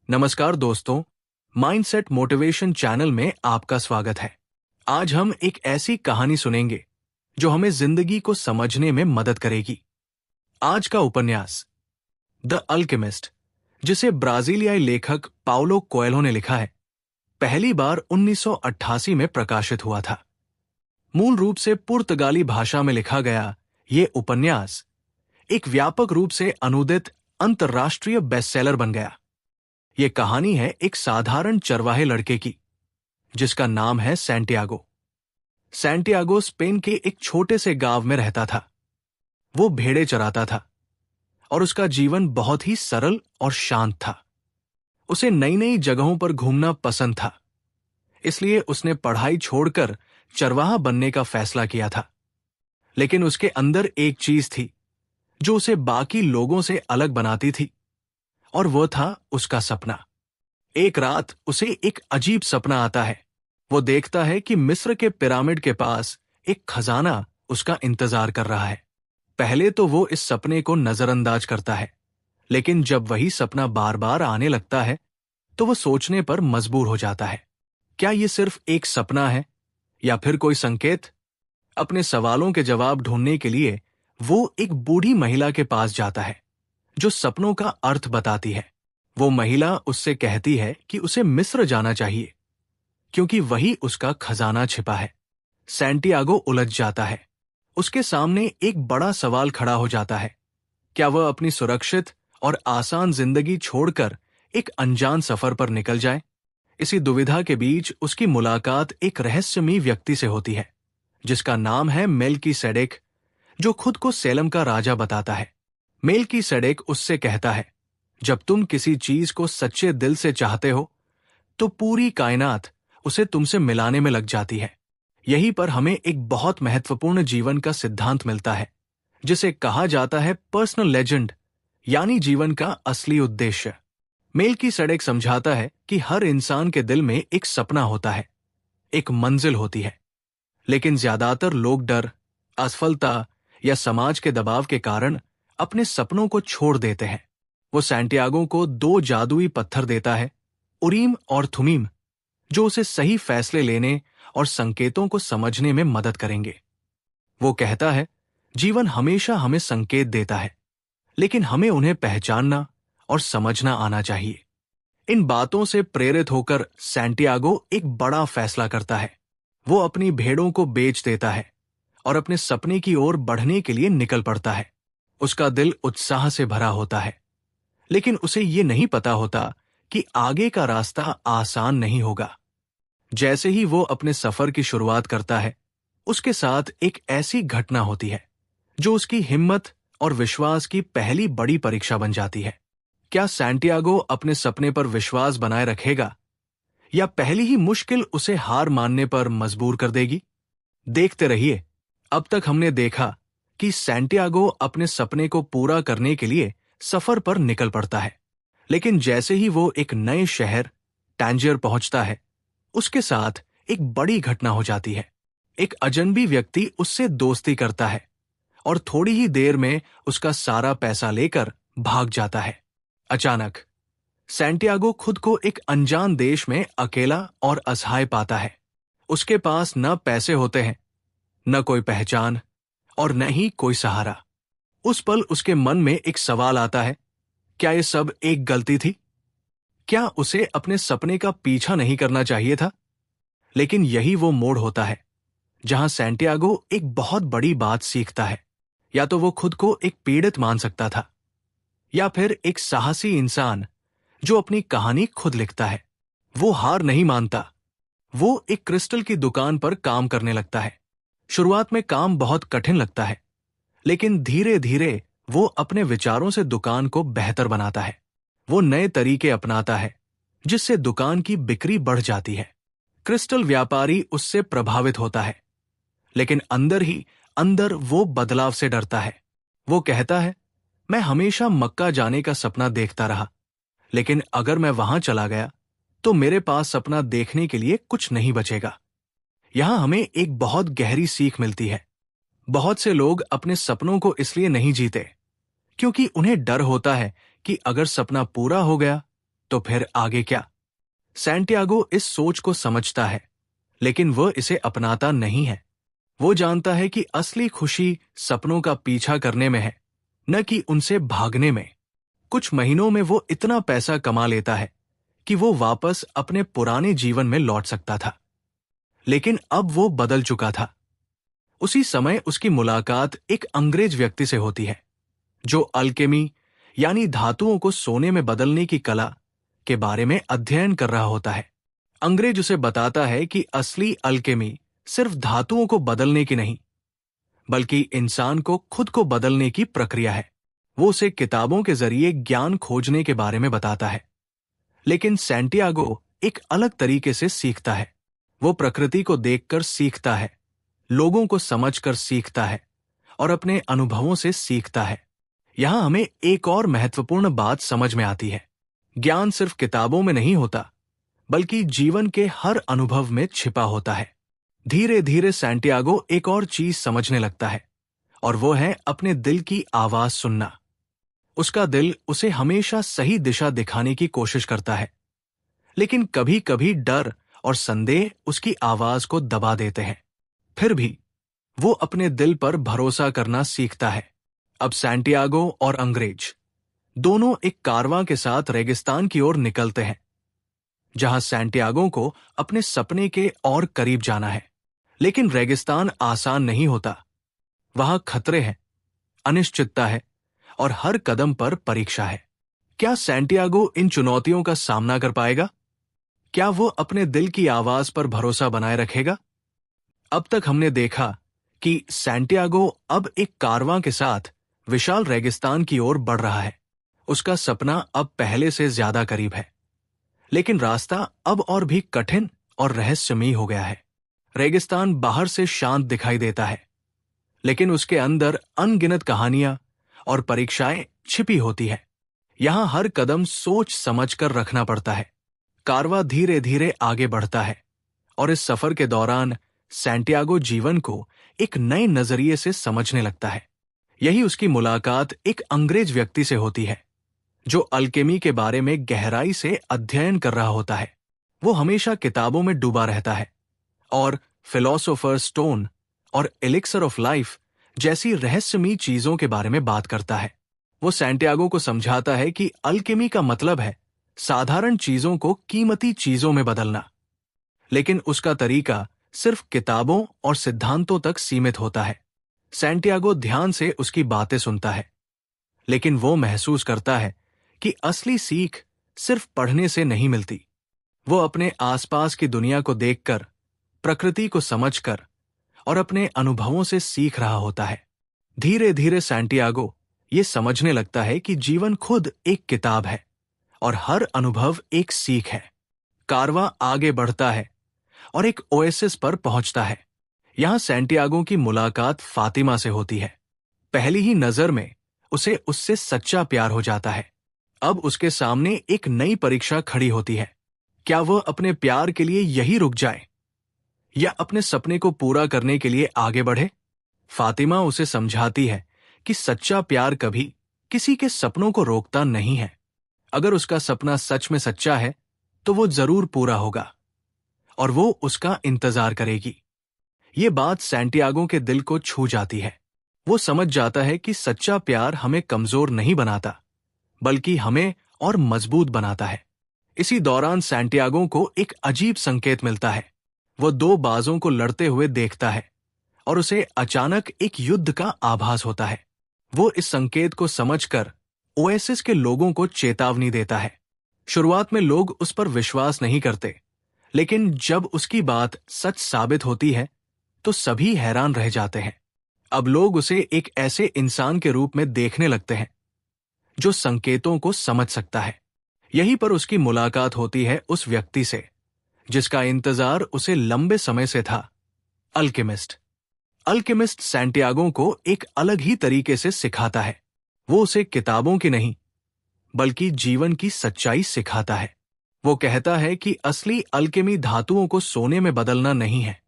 नमस्कार दोस्तों, mindset motivation channel में आपका स्वागत है। आज हम एक ऐसी कहानी सुनेंगे जो हमें जिंदगी को समझने में मदद करेगी। आज का उपन्यास द अल्केमिस्ट, जिसे ब्राजीलियाई लेखक पाउलो कोएल्हो ने लिखा है, पहली बार 1988 में प्रकाशित हुआ था। मूल रूप से पुर्तगाली भाषा में लिखा गया ये उपन्यास एक व्यापक रूप से अनुदित अंतर्राष्ट्रीय बेस्टसेलर बन गया। ये कहानी है एक साधारण चरवाहे लड़के की, जिसका नाम है सैंटियागो। सैंटियागो स्पेन के एक छोटे से गांव में रहता था। वो भेड़ें चराता था और उसका जीवन बहुत ही सरल और शांत था। उसे नई नई जगहों पर घूमना पसंद था, इसलिए उसने पढ़ाई छोड़कर चरवाहा बनने का फैसला किया था। लेकिन उसके अंदर एक चीज थी जो उसे बाकी लोगों से अलग बनाती थी, और वो था उसका सपना। एक रात उसे एक अजीब सपना आता है। वो देखता है कि मिस्र के पिरामिड के पास एक खजाना उसका इंतजार कर रहा है। पहले तो वो इस सपने को नजरअंदाज करता है, लेकिन जब वही सपना बार बार आने लगता है तो वो सोचने पर मजबूर हो जाता है, क्या ये सिर्फ एक सपना है या फिर कोई संकेत? अपने सवालों के जवाब ढूंढने के लिए वो एक बूढ़ी महिला के पास जाता है जो सपनों का अर्थ बताती है। वो महिला उससे कहती है कि उसे मिस्र जाना चाहिए क्योंकि वही उसका खजाना छिपा है। सैंटियागो उलझ जाता है। उसके सामने एक बड़ा सवाल खड़ा हो जाता है, क्या वह अपनी सुरक्षित और आसान जिंदगी छोड़कर एक अनजान सफर पर निकल जाए? इसी दुविधा के बीच उसकी मुलाकात एक रहस्यमयी व्यक्ति से होती है जिसका नाम है मेल्कीसेडेक, जो खुद को सेलम का राजा बताता है। मेल्कीसेडेक उससे कहता है, जब तुम किसी चीज को सच्चे दिल से चाहते हो तो पूरी कायनात उसे तुमसे मिलाने में लग जाती है। यहीं पर हमें एक बहुत महत्वपूर्ण जीवन का सिद्धांत मिलता है जिसे कहा जाता है पर्सनल लेजेंड, यानी जीवन का असली उद्देश्य। मेल्कीसेडेक समझाता है कि हर इंसान के दिल में एक सपना होता है, एक मंजिल होती है, लेकिन ज्यादातर लोग डर, असफलता या समाज के दबाव के कारण अपने सपनों को छोड़ देते हैं। वो सैंटियागो को 2 जादुई पत्थर देता है, उरीम और थुमीम, जो उसे सही फैसले लेने और संकेतों को समझने में मदद करेंगे। वो कहता है, जीवन हमेशा हमें संकेत देता है, लेकिन हमें उन्हें पहचानना और समझना आना चाहिए। इन बातों से प्रेरित होकर सैंटियागो एक बड़ा फैसला करता है। वो अपनी भेड़ों को बेच देता है और अपने सपने की ओर बढ़ने के लिए निकल पड़ता है। उसका दिल उत्साह से भरा होता है, लेकिन उसे ये नहीं पता होता कि आगे का रास्ता आसान नहीं होगा। जैसे ही वो अपने सफर की शुरुआत करता है, उसके साथ एक ऐसी घटना होती है जो उसकी हिम्मत और विश्वास की पहली बड़ी परीक्षा बन जाती है। क्या सैंटियागो अपने सपने पर विश्वास बनाए रखेगा या पहली ही मुश्किल उसे हार मानने पर मजबूर कर देगी? देखते रहिए। अब तक हमने देखा कि सैंटियागो अपने सपने को पूरा करने के लिए सफर पर निकल पड़ता है, लेकिन जैसे ही वो एक नए शहर टैंजियर पहुंचता है, उसके साथ एक बड़ी घटना हो जाती है। एक अजनबी व्यक्ति उससे दोस्ती करता है और थोड़ी ही देर में उसका सारा पैसा लेकर भाग जाता है। अचानक सैंटियागो खुद को एक अनजान देश में अकेला और असहाय पाता है। उसके पास न पैसे होते हैं, न कोई पहचान और न ही कोई सहारा। उस पल उसके मन में एक सवाल आता है, क्या ये सब एक गलती थी? क्या उसे अपने सपने का पीछा नहीं करना चाहिए था? लेकिन यही वो मोड़ होता है जहां सैंटियागो एक बहुत बड़ी बात सीखता है। या तो वो खुद को एक पीड़ित मान सकता था, या फिर एक साहसी इंसान जो अपनी कहानी खुद लिखता है। वो हार नहीं मानता। वो एक क्रिस्टल की दुकान पर काम करने लगता है। शुरुआत में काम बहुत कठिन लगता है, लेकिन धीरे धीरे वो अपने विचारों से दुकान को बेहतर बनाता है। वो नए तरीके अपनाता है जिससे दुकान की बिक्री बढ़ जाती है। क्रिस्टल व्यापारी उससे प्रभावित होता है, लेकिन अंदर ही अंदर वो बदलाव से डरता है। वो कहता है, मैं हमेशा मक्का जाने का सपना देखता रहा, लेकिन अगर मैं वहां चला गया तो मेरे पास सपना देखने के लिए कुछ नहीं बचेगा। यहां हमें एक बहुत गहरी सीख मिलती है। बहुत से लोग अपने सपनों को इसलिए नहीं जीते क्योंकि उन्हें डर होता है कि अगर सपना पूरा हो गया तो फिर आगे क्या? सैंटियागो इस सोच को समझता है, लेकिन वह इसे अपनाता नहीं है। वो जानता है कि असली खुशी सपनों का पीछा करने में है, न कि उनसे भागने में। कुछ महीनों में वो इतना पैसा कमा लेता है कि वो वापस अपने पुराने जीवन में लौट सकता था। लेकिन अब वो बदल चुका था। उसी समय उसकी मुलाकात एक अंग्रेज व्यक्ति से होती है, जो अल्केमी यानी धातुओं को सोने में बदलने की कला के बारे में अध्ययन कर रहा होता है। अंग्रेज उसे बताता है कि असली अल्केमी सिर्फ धातुओं को बदलने की नहीं, बल्कि इंसान को खुद को बदलने की प्रक्रिया है। वो उसे किताबों के जरिए ज्ञान खोजने के बारे में बताता है। लेकिन सैंटियागो एक अलग तरीके से सीखता है। वो प्रकृति को देखकर सीखता है, लोगों को समझकर सीखता है और अपने अनुभवों से सीखता है। यहां हमें एक और महत्वपूर्ण बात समझ में आती है। ज्ञान सिर्फ किताबों में नहीं होता, बल्कि जीवन के हर अनुभव में छिपा होता है। धीरे धीरे सैंटियागो एक और चीज समझने लगता है, और वो है अपने दिल की आवाज सुनना। उसका दिल उसे हमेशा सही दिशा दिखाने की कोशिश करता है, लेकिन कभी कभी डर और संदेह उसकी आवाज को दबा देते हैं। फिर भी वो अपने दिल पर भरोसा करना सीखता है। अब सैंटियागो और अंग्रेज दोनों एक कारवां के साथ रेगिस्तान की ओर निकलते हैं, जहां सैंटियागो को अपने सपने के और करीब जाना है। लेकिन रेगिस्तान आसान नहीं होता। वहां खतरे हैं, अनिश्चितता है और हर कदम पर परीक्षा है। क्या सैंटियागो इन चुनौतियों का सामना कर पाएगा? क्या वो अपने दिल की आवाज पर भरोसा बनाए रखेगा? अब तक हमने देखा कि सैंटियागो अब एक कारवां के साथ विशाल रेगिस्तान की ओर बढ़ रहा है। उसका सपना अब पहले से ज्यादा करीब है, लेकिन रास्ता अब और भी कठिन और रहस्यमयी हो गया है। रेगिस्तान बाहर से शांत दिखाई देता है, लेकिन उसके अंदर अनगिनत कहानियां और परीक्षाएं छिपी होती है। यहां हर कदम सोच समझ कर रखना पड़ता है। कारवां धीरे धीरे आगे बढ़ता है, और इस सफर के दौरान सैंटियागो जीवन को एक नए नजरिए से समझने लगता है। यही उसकी मुलाकात एक अंग्रेज व्यक्ति से होती है, जो अल्केमी के बारे में गहराई से अध्ययन कर रहा होता है। वो हमेशा किताबों में डूबा रहता है और फिलोसोफर स्टोन और एलिक्सर ऑफ लाइफ जैसी रहस्यमयी चीजों के बारे में बात करता है। वो सैंटियागो को समझाता है कि अल्केमी का मतलब है साधारण चीजों को कीमती चीजों में बदलना, लेकिन उसका तरीका सिर्फ किताबों और सिद्धांतों तक सीमित होता है। सैंटियागो ध्यान से उसकी बातें सुनता है, लेकिन वो महसूस करता है कि असली सीख सिर्फ पढ़ने से नहीं मिलती। वो अपने आसपास की दुनिया को देखकर, प्रकृति को समझकर और अपने अनुभवों से सीख रहा होता है। धीरे धीरे सैंटियागो ये समझने लगता है कि जीवन खुद एक किताब है और हर अनुभव एक सीख है। कारवां आगे बढ़ता है और एक ओएसिस पर पहुंचता है। यहां सैंटियागो की मुलाकात फातिमा से होती है। पहली ही नजर में उसे उससे सच्चा प्यार हो जाता है। अब उसके सामने एक नई परीक्षा खड़ी होती है। क्या वह अपने प्यार के लिए यही रुक जाए या अपने सपने को पूरा करने के लिए आगे बढ़े? फातिमा उसे समझाती है कि सच्चा प्यार कभी किसी के सपनों को रोकता नहीं है। अगर उसका सपना सच में सच्चा है तो वो जरूर पूरा होगा और वो उसका इंतजार करेगी। ये बात सैंटियागो के दिल को छू जाती है। वो समझ जाता है कि सच्चा प्यार हमें कमजोर नहीं बनाता, बल्कि हमें और मजबूत बनाता है। इसी दौरान सैंटियागो को एक अजीब संकेत मिलता है। वो दो बाजों को लड़ते हुए देखता है और उसे अचानक एक युद्ध का आभास होता है। वो इस संकेत को समझकर ओएसिस के लोगों को चेतावनी देता है। शुरुआत में लोग उस पर विश्वास नहीं करते, लेकिन जब उसकी बात सच साबित होती है तो सभी हैरान रह जाते हैं। अब लोग उसे एक ऐसे इंसान के रूप में देखने लगते हैं जो संकेतों को समझ सकता है। यहीं पर उसकी मुलाकात होती है उस व्यक्ति से जिसका इंतजार उसे लंबे समय से था, अल्केमिस्ट। अल्केमिस्ट सैंटियागो को एक अलग ही तरीके से सिखाता है। वो उसे किताबों की नहीं, बल्कि जीवन की सच्चाई सिखाता है। वो कहता है कि असली अल्केमी धातुओं को सोने में बदलना नहीं है,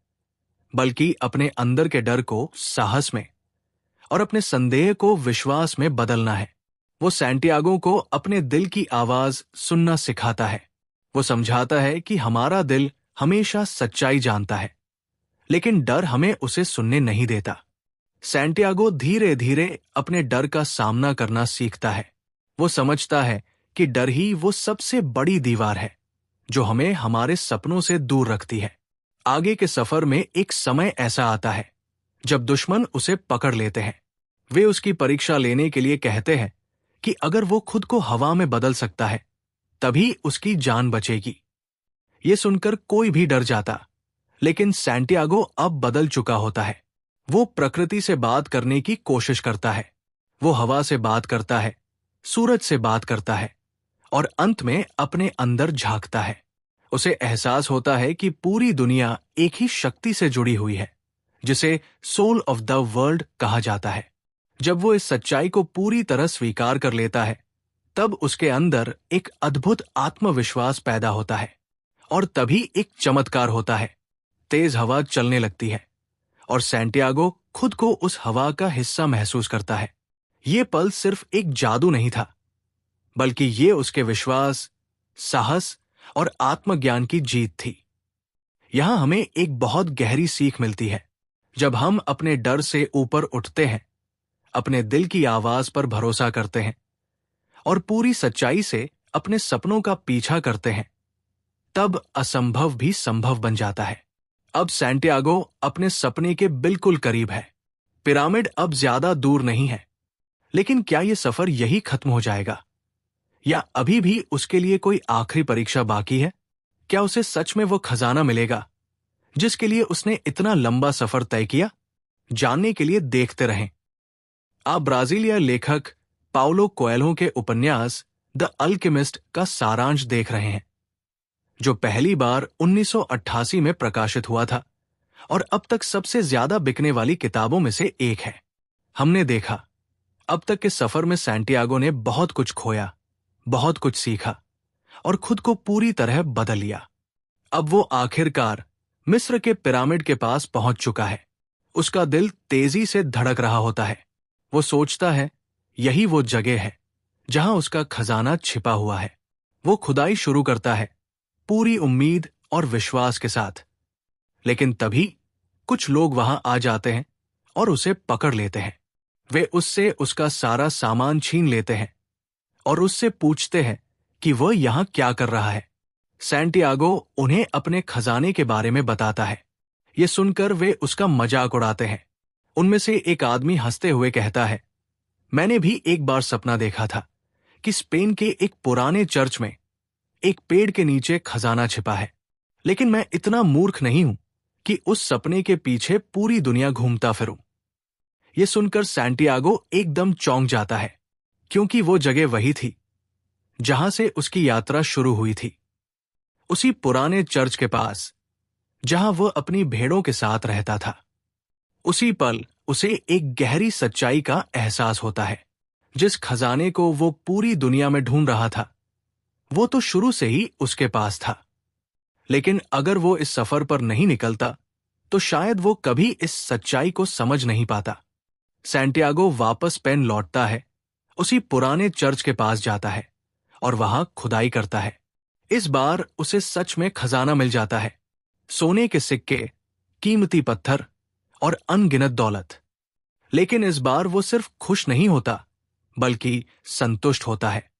बल्कि अपने अंदर के डर को साहस में और अपने संदेह को विश्वास में बदलना है। वो सैंटियागो को अपने दिल की आवाज सुनना सिखाता है। वो समझाता है कि हमारा दिल हमेशा सच्चाई जानता है, लेकिन डर हमें उसे सुनने नहीं देता। सैंटियागो धीरे धीरे अपने डर का सामना करना सीखता है। वो समझता है कि डर ही वो सबसे बड़ी दीवार है जो हमें हमारे सपनों से दूर रखती है। आगे के सफर में एक समय ऐसा आता है जब दुश्मन उसे पकड़ लेते हैं। वे उसकी परीक्षा लेने के लिए कहते हैं कि अगर वो खुद को हवा में बदल सकता है तभी उसकी जान बचेगी। ये सुनकर कोई भी डर जाता, लेकिन सैंटियागो अब बदल चुका होता है। वो प्रकृति से बात करने की कोशिश करता है। वो हवा से बात करता है, सूरज से बात करता है और अंत में अपने अंदर झांकता है। उसे एहसास होता है कि पूरी दुनिया एक ही शक्ति से जुड़ी हुई है, जिसे सोल ऑफ द वर्ल्ड कहा जाता है। जब वो इस सच्चाई को पूरी तरह स्वीकार कर लेता है, तब उसके अंदर एक अद्भुत आत्मविश्वास पैदा होता है। और तभी एक चमत्कार होता है। तेज हवा चलने लगती है और सैंटियागो खुद को उस हवा का हिस्सा महसूस करता है। ये पल सिर्फ एक जादू नहीं था, बल्कि ये उसके विश्वास, साहस और आत्मज्ञान की जीत थी। यहां हमें एक बहुत गहरी सीख मिलती है। जब हम अपने डर से ऊपर उठते हैं, अपने दिल की आवाज पर भरोसा करते हैं और पूरी सच्चाई से अपने सपनों का पीछा करते हैं, तब असंभव भी संभव बन जाता है। अब सैंटियागो अपने सपने के बिल्कुल करीब है। पिरामिड अब ज्यादा दूर नहीं है। लेकिन क्या यह सफर यही खत्म हो जाएगा, या अभी भी उसके लिए कोई आखिरी परीक्षा बाकी है? क्या उसे सच में वो खजाना मिलेगा जिसके लिए उसने इतना लंबा सफर तय किया? जानने के लिए देखते रहें। आप ब्राजीलिया लेखक पाउलो कोएल्हो के उपन्यास द अल्केमिस्ट का सारांश देख रहे हैं, जो पहली बार 1988 में प्रकाशित हुआ था और अब तक सबसे ज्यादा बिकने वाली किताबों में से एक है। हमने देखा, अब तक के सफर में सैंटियागो ने बहुत कुछ खोया, बहुत कुछ सीखा और खुद को पूरी तरह बदल लिया। अब वो आखिरकार मिस्र के पिरामिड के पास पहुंच चुका है। उसका दिल तेजी से धड़क रहा होता है। वो सोचता है यही वो जगह है जहां उसका खजाना छिपा हुआ है। वो खुदाई शुरू करता है, पूरी उम्मीद और विश्वास के साथ। लेकिन तभी कुछ लोग वहां आ जाते हैं और उसे पकड़ लेते हैं। वे उससे उसका सारा सामान छीन लेते हैं और उससे पूछते हैं कि वह यहां क्या कर रहा है। सैंटियागो उन्हें अपने खजाने के बारे में बताता है। ये सुनकर वे उसका मजाक उड़ाते हैं। उनमें से एक आदमी हंसते हुए कहता है, मैंने भी एक बार सपना देखा था कि स्पेन के एक पुराने चर्च में एक पेड़ के नीचे खजाना छिपा है, लेकिन मैं इतना मूर्ख नहीं हूं कि उस सपने के पीछे पूरी दुनिया घूमता फिरूं। यह सुनकर सैंटियागो एकदम चौंक जाता है, क्योंकि वो जगह वही थी जहां से उसकी यात्रा शुरू हुई थी। उसी पुराने चर्च के पास जहां वह अपनी भेड़ों के साथ रहता था। उसी पल उसे एक गहरी सच्चाई का एहसास होता है। जिस खजाने को वो पूरी दुनिया में ढूंढ रहा था, वो तो शुरू से ही उसके पास था। लेकिन अगर वो इस सफर पर नहीं निकलता, तो शायद वो कभी इस सच्चाई को समझ नहीं पाता। सैंटियागो वापस पेन लौटता है, उसी पुराने चर्च के पास जाता है और वहां खुदाई करता है। इस बार उसे सच में खजाना मिल जाता है, सोने के सिक्के, कीमती पत्थर और अनगिनत दौलत। लेकिन इस बार वो सिर्फ खुश नहीं होता, बल्कि संतुष्ट होता है,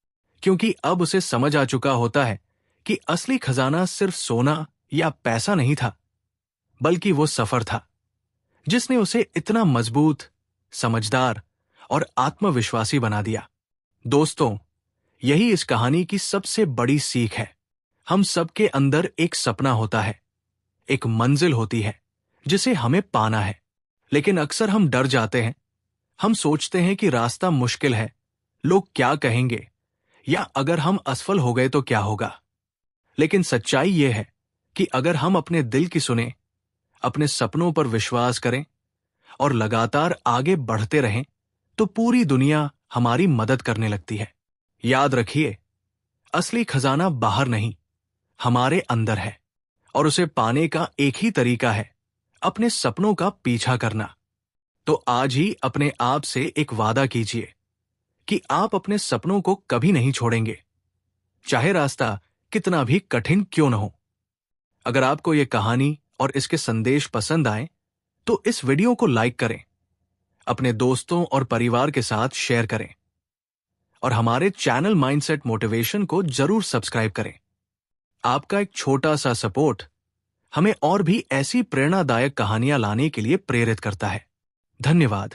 क्योंकि अब उसे समझ आ चुका होता है कि असली खजाना सिर्फ सोना या पैसा नहीं था, बल्कि वो सफर था जिसने उसे इतना मजबूत, समझदार और आत्मविश्वासी बना दिया। दोस्तों, यही इस कहानी की सबसे बड़ी सीख है। हम सबके अंदर एक सपना होता है, एक मंजिल होती है जिसे हमें पाना है, लेकिन अक्सर हम डर जाते हैं। हम सोचते हैं कि रास्ता मुश्किल है, लोग क्या कहेंगे, या अगर हम असफल हो गए तो क्या होगा। लेकिन सच्चाई यह है कि अगर हम अपने दिल की सुने, अपने सपनों पर विश्वास करें और लगातार आगे बढ़ते रहें, तो पूरी दुनिया हमारी मदद करने लगती है। याद रखिए, असली खजाना बाहर नहीं, हमारे अंदर है, और उसे पाने का एक ही तरीका है, अपने सपनों का पीछा करना। तो आज ही अपने आप से एक वादा कीजिए कि आप अपने सपनों को कभी नहीं छोड़ेंगे, चाहे रास्ता कितना भी कठिन क्यों न हो। अगर आपको ये कहानी और इसके संदेश पसंद आए तो इस वीडियो को लाइक करें, अपने दोस्तों और परिवार के साथ शेयर करें और हमारे चैनल माइंडसेट मोटिवेशन को जरूर सब्सक्राइब करें। आपका एक छोटा सा सपोर्ट हमें और भी ऐसी प्रेरणादायक कहानियां लाने के लिए प्रेरित करता है। धन्यवाद।